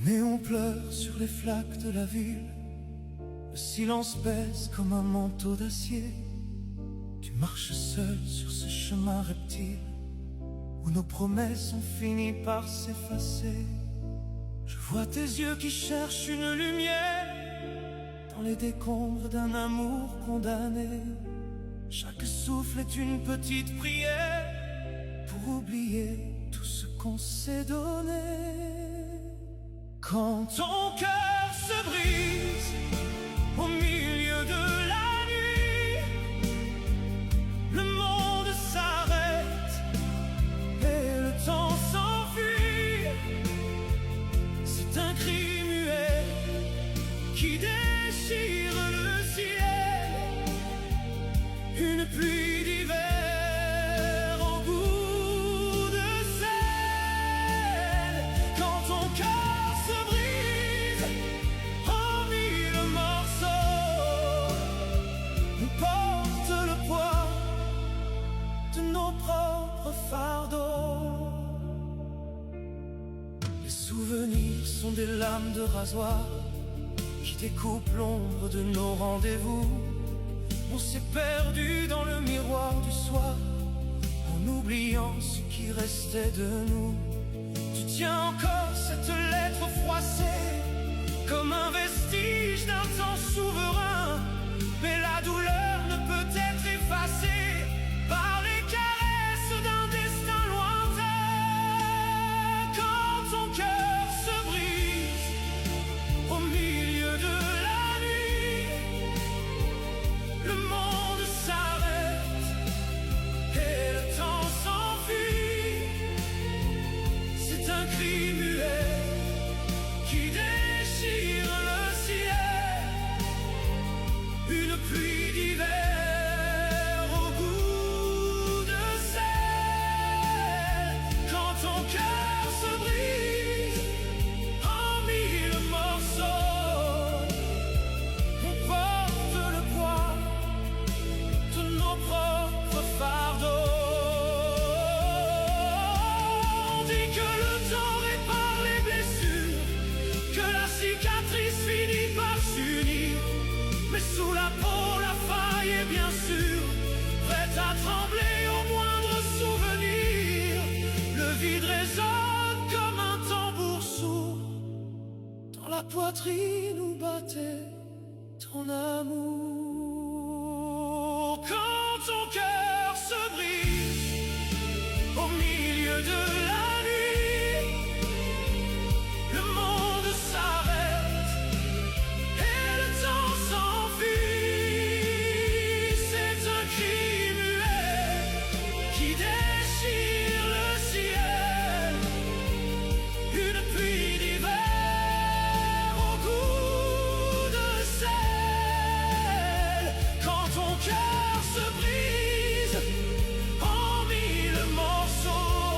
Les néons pleurent sur les flaques de la ville. Le silence pèse comme un manteau d'acier. Tu marches seul sur ce chemin reptile où nos promesses ont fini par s'effacer. Je vois tes yeux qui cherchent une lumière dans les décombres d'un amour condamné. Chaque souffle est une petite prière pour oublier tout ce qu'on s'est donné. Quand ton cœur se brise au milieu de la nuit, le monde s'arrête et le temps s'enfuit. C'est un cri muet qui déchire le ciel, une pluie d'hiver au goût de sel. Quand ton cœur se brise en mille morceaux, nous porte le poids de nos propres fardeaux. Les souvenirs sont des lames de rasoir qui découpent l'ombre de nos rendez-vous. On s'est perdu dans le miroir du soir en oubliant ce qui restait de nous. Tu tiens encore cette lettre froissée comme un vestige d'un temps souverain, mais la douleur ne peut être effacée par les caresses d'un destin lointain. Quand ton cœur se brise au milieu de la nuit, le monde s'arrête et le temps s'enfuit. C'est un cri muet qui déchire le ciel, une pluie d'hiver au goût de sel. Quand ton cœur se brise en mille morceaux, on porte le poids de nos propres fardeaux. On dit que le temps répare les blessures, que la cicatrice finit par s'unir, mais sous la peau la faille est bien sûr prête à trembler au moindre souvenir. Le vide résonne comme un tambour sourd, dans la poitrine où battait ton amour. Quand ton cœur se brise au milieu de la nuit, le monde s'arrête et le temps s'enfuit. C'est un cri muet qui déchire le ciel, une pluie d'hiver au goût de sel. Quand ton cœur se brise en mille morceaux,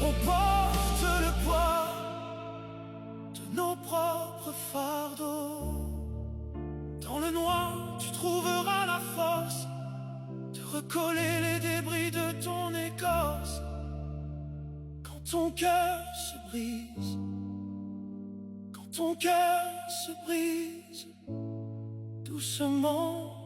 on porte le poids de nos propres fardeaux. Dans le noir, tu trouveras la force de recoller les débris de ton écorce. Quand ton cœur se brise, quand ton cœur se brise, doucement